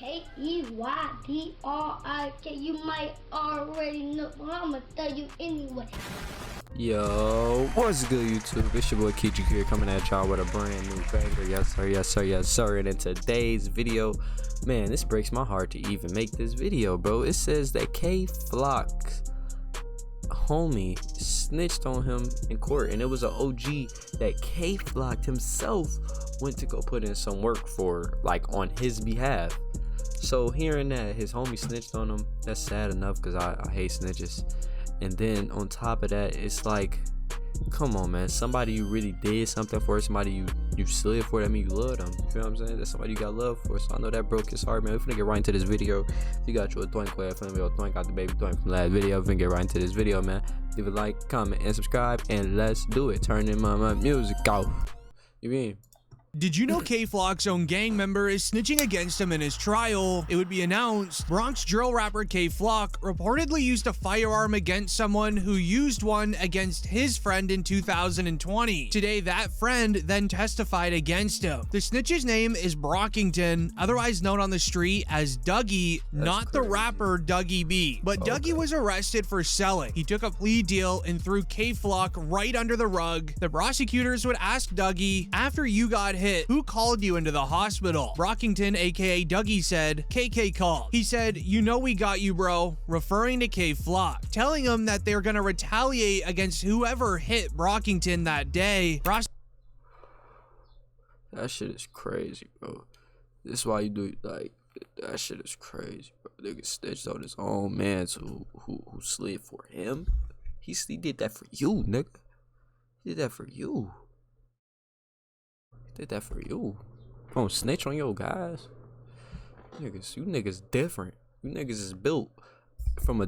Keydrik. You might already know, but I'ma tell you anyway. Yo, what's good, YouTube? It's your boy Keydrik here, coming at y'all with a brand new banger. Yes sir, yes sir, yes sir. And in today's video, man, this breaks my heart to even make this video, bro. It says that K-Flock's homie snitched on him in court, and it was an OG that K-Flock himself went to go put in some work for, like, on his behalf. So hearing that his homie snitched on him, that's sad enough, because I hate snitches. And then on top of that, it's like, come on, man, somebody you really did something for, somebody you slid for, that mean you love them. You feel what I'm saying? That's somebody you got love for. So I know that broke his heart, man. We're finna get right into this video. If you got you a doink player, finna be a doink out the baby doink from last video. We're finna get right into this video, man. Leave a like, comment, and subscribe, and let's do it. Turn in my music off. You mean? Did you know K-Flock's own gang member is snitching against him in his trial? It would be announced Bronx drill rapper K-Flock reportedly used a firearm against someone who used one against his friend in 2020. Today, that friend then testified against him. The snitch's name is Brockington, otherwise known on the street as Dougie, not the rapper Dougie B. But Dougie was arrested for selling. He took a plea deal and threw K-Flock right under the rug. The prosecutors would ask Dougie, after you got hit, who called you into the hospital? Brockington, aka Dougie, said, KK called. He said, you know we got you, bro, referring to K-Flock, telling him that they're gonna retaliate against whoever hit Brockington that day. That shit is crazy, bro. This is why you do, like, that shit is crazy, bro. Nigga snitched on his own man who slid for him. He did that for you, nigga. He did that for you. Did that for you. Don't snitch on your guys. You niggas different. You niggas is built from a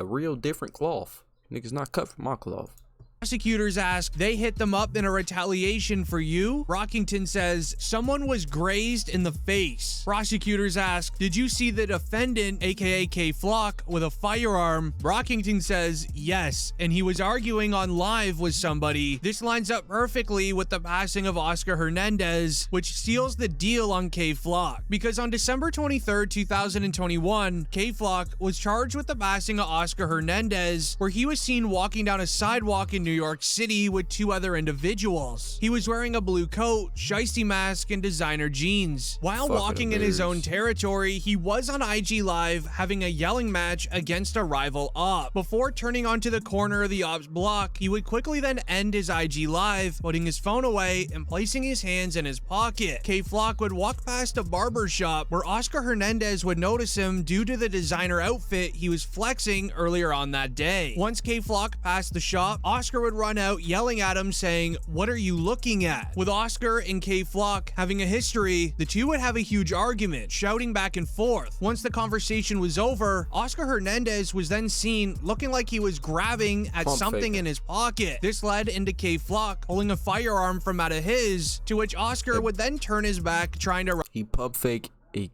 real different cloth. Niggas not cut from my cloth. Prosecutors ask, they hit them up in a retaliation for you? Brockington says, someone was grazed in the face. Prosecutors ask, did you see the defendant, aka K-Flock, with a firearm? Brockington says, yes, and he was arguing on live with somebody. This lines up perfectly with the passing of Oscar Hernandez, which seals the deal on K-Flock. Because on December 23rd, 2021, K-Flock was charged with the passing of Oscar Hernandez, where he was seen walking down a sidewalk in New York City with two other individuals. He was wearing a blue coat, shiesty mask, and designer jeans. While walking in his own territory, he was on IG Live having a yelling match against a rival op. Before turning onto the corner of the op's block, he would quickly then end his IG Live, putting his phone away and placing his hands in his pocket. K-Flock would walk past a barber shop where Oscar Hernandez would notice him due to the designer outfit he was flexing earlier on that day. Once K-Flock passed the shop, Oscar would run out yelling at him saying, what are you looking at? With Oscar and K-Flock having a history, the two would have a huge argument, shouting back and forth. Once the conversation was over, Oscar Hernandez was then seen looking like he was grabbing at something in his pocket. This led into K-Flock pulling a firearm from out of his, to which Oscar would then turn his back trying to he pump fake a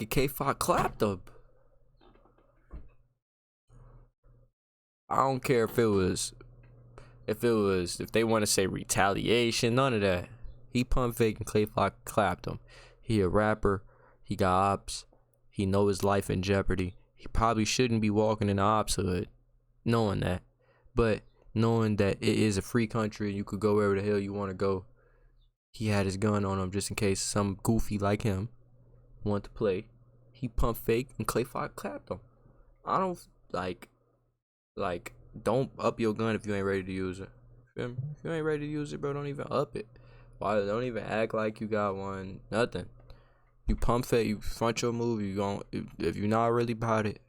K-Flock clapped him. I don't care if they want to say retaliation, none of that. He pump fake and K-Flock clapped him. He a rapper, he got ops, he know his life in jeopardy. He probably shouldn't be walking in the ops hood, knowing that. But knowing that it is a free country and you could go wherever the hell you want to go, he had his gun on him just in case some goofy like him wanted to play. He pump fake and K-Flock clapped him. I don't like, don't up your gun if you ain't ready to use it. If you ain't ready to use it, bro, don't even up it. Why? Don't even act like you got one. Nothing. You pump fake, you front your move. You gon' if you're not really about it,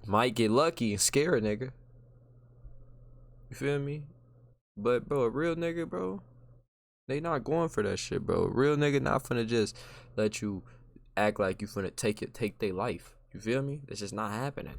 might get lucky and scare a nigga. You feel me? But bro, a real nigga, bro, they not going for that shit, bro. A real nigga not finna just let you act like you finna take their life. You feel me? It's just not happening.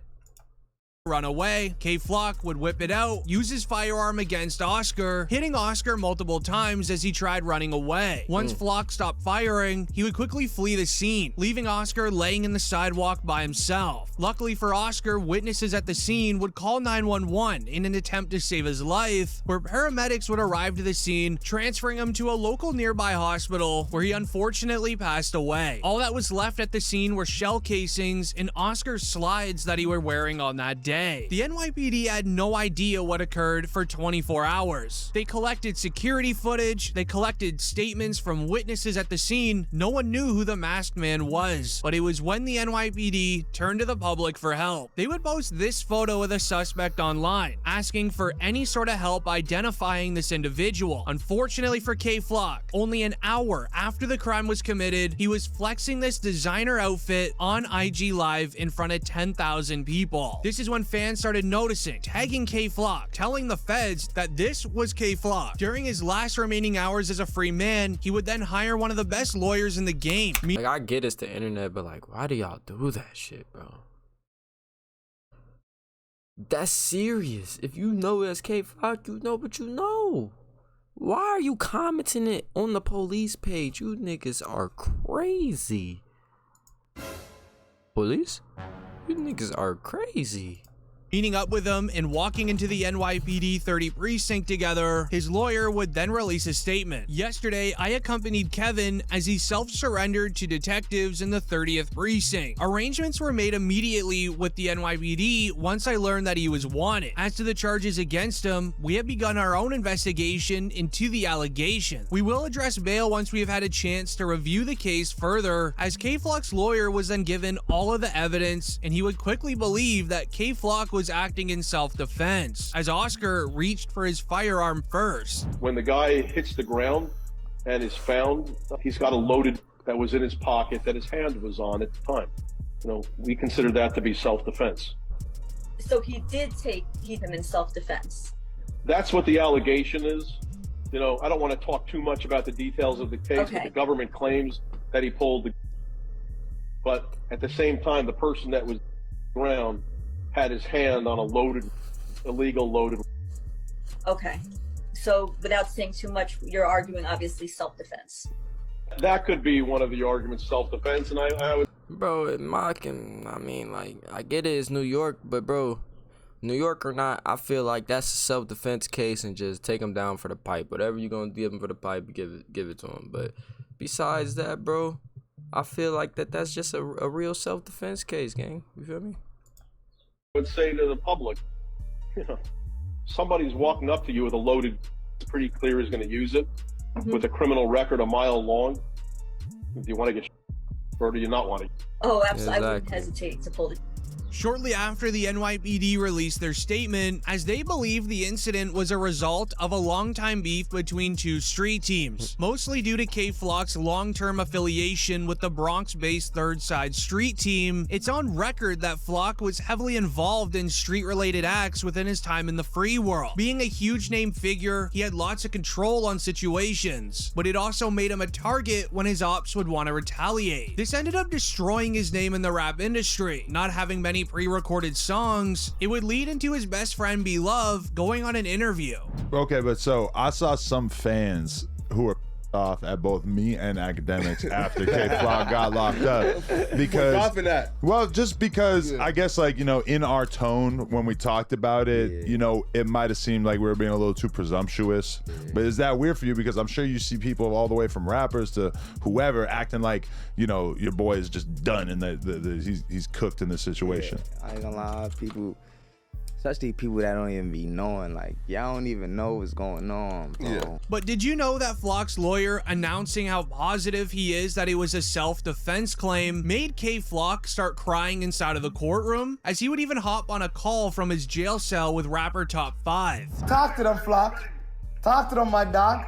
run away. K-Flock would whip it out, use his firearm against Oscar, hitting Oscar multiple times as he tried running away. Once Flock stopped firing, he would quickly flee the scene, leaving Oscar laying in the sidewalk by himself. Luckily for Oscar, witnesses at the scene would call 911 in an attempt to save his life, where paramedics would arrive to the scene, transferring him to a local nearby hospital, where he unfortunately passed away. All that was left at the scene were shell casings and Oscar's slides that he were wearing on that day. The NYPD had no idea what occurred for 24 hours. They collected security footage, they collected statements from witnesses at the scene. No one knew who the masked man was, but it was when the NYPD turned to the public for help. They would post this photo of the suspect online, asking for any sort of help identifying this individual. Unfortunately for K-Flock, only an hour after the crime was committed, he was flexing this designer outfit on IG Live in front of 10,000 people. This is when fans started noticing, tagging K-Flock, telling the feds that this was K-Flock. During his last remaining hours as a free man, he would then hire one of the best lawyers in the game. Like, I get it's the internet, but like, why do y'all do that shit, bro? That's serious. If you know it's K-Flock, you know what you know. Why are you commenting it on the police page? You niggas are crazy. Police? You niggas are crazy. Meeting up with him and walking into the NYPD 30 precinct together, his lawyer would then release a statement. Yesterday, I accompanied Kevin as he self-surrendered to detectives in the 30th precinct. Arrangements were made immediately with the NYPD once I learned that he was wanted. As to the charges against him, we have begun our own investigation into the allegation. We will address bail once we have had a chance to review the case further, as K-Flock's lawyer was then given all of the evidence, and he would quickly believe that K-Flock was acting in self-defense, as Oscar reached for his firearm first. When the guy hits the ground and is found, he's got a loaded that was in his pocket that his hand was on at the time. You know, we consider that to be self-defense. So he did keep him in self-defense. That's what the allegation is. You know, I don't want to talk too much about the details of the case, Okay. but the government claims that he pulled the, but at the same time, the person that was on the ground had his hand on a illegal loaded. Okay. So without saying too much, you're arguing obviously self-defense. That could be one of the arguments, self-defense, and I would. Bro, mocking, I mean, like, I get it, it's New York, but bro, New York or not, I feel like that's a self-defense case and just take him down for the pipe. Whatever you're gonna give him for the pipe, give it to him. But besides that, bro, I feel like that's just a real self-defense case, gang. You feel me? Would say to the public, you know, somebody's walking up to you with a loaded, it's pretty clear is going to use it, with a criminal record a mile long. Do you want to get, or do you not want to? Oh, absolutely. Exactly. I wouldn't hesitate to pull the. Shortly after the NYPD released their statement, as they believe the incident was a result of a long-time beef between two street teams, mostly due to K-Flock's long-term affiliation with the Bronx-based Third Side Street team. It's on record that Flock was heavily involved in street-related acts within his time in the free world. Being a huge name figure, he had lots of control on situations, but it also made him a target when his ops would want to retaliate. This ended up destroying his name in the rap industry. Not having many pre-recorded songs, it would lead into his best friend B-Love going on an interview. Okay, but so I saw some fans who were off at both me and academics after K-Flock got locked up because, well, just because I guess, like, you know, in our tone when we talked about it, you know, it might have seemed like we were being a little too presumptuous. But is that weird for you? Because I'm sure you see people all the way from rappers to whoever acting like, you know, your boy is just done and he's cooked in this situation. I ain't gonna lie, people, especially people that don't even be knowing, like, y'all don't even know what's going on, bro. But did you know that Flock's lawyer announcing how positive he is that it was a self-defense claim made K-Flock start crying inside of the courtroom, as he would even hop on a call from his jail cell with rapper Top 5. Talk to them, Flock. Talk to them, my dog.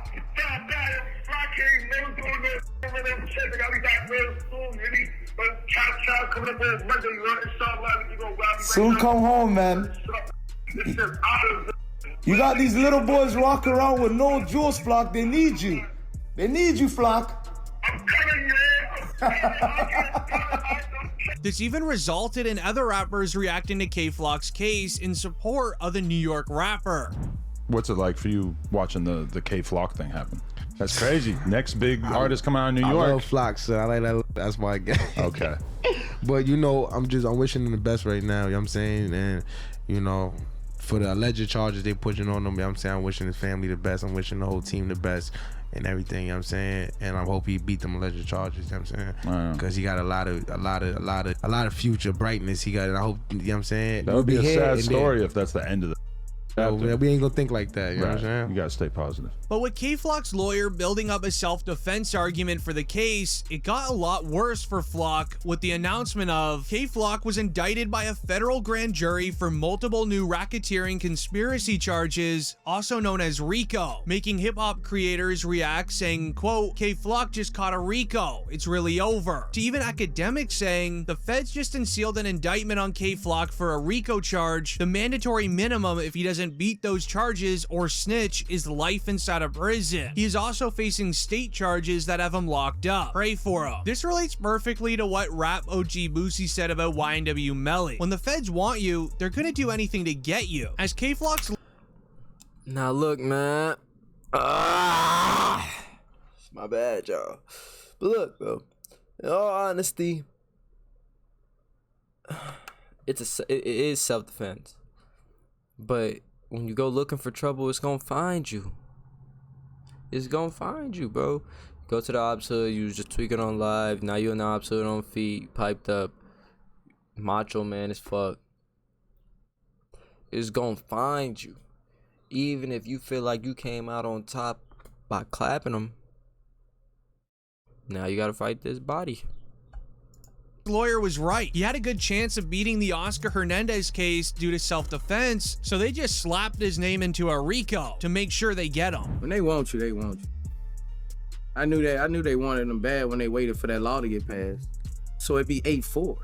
Soon come home, man. You got these little boys walking around with no jewels, Flock. They need you. They need you, Flock. This even resulted in other rappers reacting to K-Flock's case in support of the New York rapper. What's it like for you watching the K Flock thing happen? That's crazy. Next big artist coming out of New York. I love Flock, so I like that. That's my guy. Okay. But you know, I'm wishing him the best right now, you know what I'm saying? And you know, for the alleged charges they pushing on him, you know what I'm saying? I'm wishing his family the best. I'm wishing the whole team the best and everything, you know what I'm saying? And I hope he beat them alleged charges, you know what I'm saying? Because he got a lot of future brightness. He got, and I hope, you know what I'm saying? That would be a sad story if that's the end of the So we ain't gonna think like that, you know what I'm saying? You gotta stay positive. But with K-Flock's lawyer building up a self-defense argument for the case, it got a lot worse for Flock with the announcement of K-Flock was indicted by a federal grand jury for multiple new racketeering conspiracy charges, also known as RICO, making hip-hop creators react saying, quote, K-Flock just caught a RICO, it's really over. To even academics saying, the feds just unsealed an indictment on K-Flock for a RICO charge, the mandatory minimum if he doesn't beat those charges or snitch is life inside of prison. He is also facing state charges that have him locked up. Pray for him. This relates perfectly to what rap OG Boosie said about YNW Melly. When the feds want you, they're gonna do anything to get you. As K-Flock's... Now look, man. It's my bad, y'all. But look, bro. In all honesty, it is self-defense. But when you go looking for trouble, it's gonna find you. It's gonna find you, bro. Go to the ops hood, you was just tweaking on live. Now you in the ops hood on feet, piped up. Macho man as fuck. It's gonna find you. Even if you feel like you came out on top by clapping them. Now you gotta fight this body. Lawyer was right. He had a good chance of beating the Oscar Hernandez case due to self-defense, so they just slapped his name into a RICO to make sure they get him. When they want you, they want you. I knew they wanted him bad when they waited for that law to get passed. So it'd be 8-4.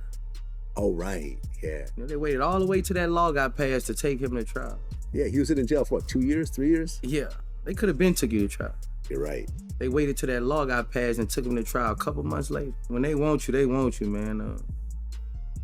Oh, right, yeah. You know, they waited all the way till that law got passed to take him to trial. Yeah, he was in jail for what, 2 years, 3 years? Yeah, they could have been took you to trial. You're right. They waited till that law got passed and took him to trial a couple months later. When they want you, they want you, man.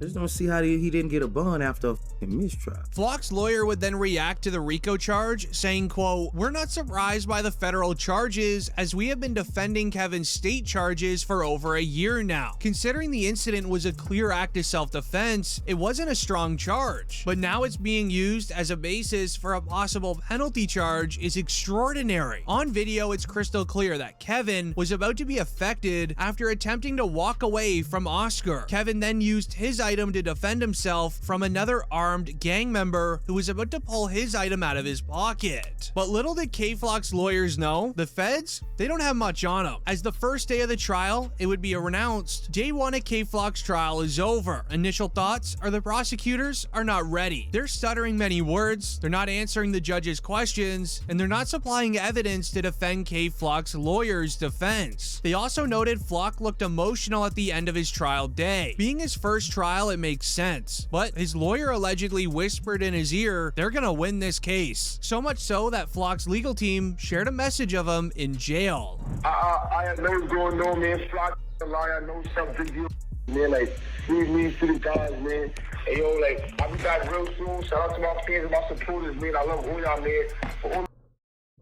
Just don't see how he didn't get a bond after a fucking mistrial. Flock's lawyer would then react to the RICO charge, saying, quote, we're not surprised by the federal charges as we have been defending Kevin's state charges for over a year now. Considering the incident was a clear act of self-defense, it wasn't a strong charge, but now it's being used as a basis for a possible penalty charge is extraordinary. On video, it's crystal clear that Kevin was about to be affected after attempting to walk away from Oscar. Kevin then used his item to defend himself from another armed gang member who was about to pull his item out of his pocket. But little did K-Flock's lawyers know, the feds, they don't have much on him. As the first day of the trial, it would be announced, day one of K-Flock's trial is over. Initial thoughts are the prosecutors are not ready. They're stuttering many words, they're not answering the judge's questions, and they're not supplying evidence to defend K-Flock's lawyer's defense. They also noted Flock looked emotional at the end of his trial day. Being his first trial, it makes sense, but his lawyer allegedly whispered in his ear they're gonna win this case. So much so that Flock's legal team shared a message of him in jail. I know what's going on, man. Flock, I know something, man. Like, leave me to the guys, man. Hey, yo, like, I'll be back real soon. Shout out to my fans and my supporters, man. I love all y'all, man.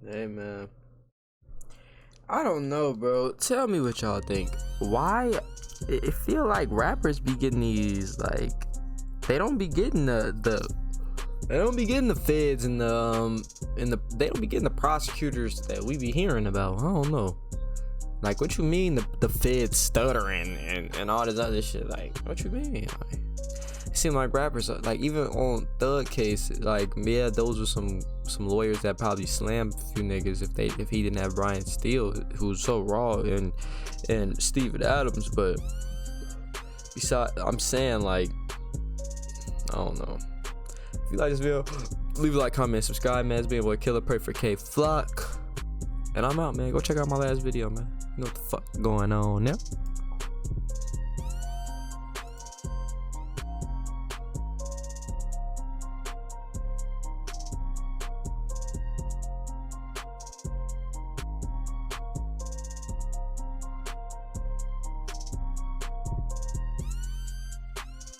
Hey, man. I don't know, bro. Tell me what y'all think. Why? It feel like rappers be getting these, like, they don't be getting they don't be getting the feds and they don't be getting the prosecutors that we be hearing about. I don't know. Like, what you mean the feds stuttering and all this other shit? Like, what you mean? Like, it seem like rappers, like, even on Thug case, like, yeah, those were some lawyers that probably slammed a few niggas if he didn't have Brian Steele, who's so raw, and Steven Adams. But besides, I'm saying, like, I don't know. If you like this video, leave a like, comment, subscribe, man. It's been your boy Killer. Pray for K Flock, and I'm out, man. Go check out my last video, man. You know what the fuck going on now.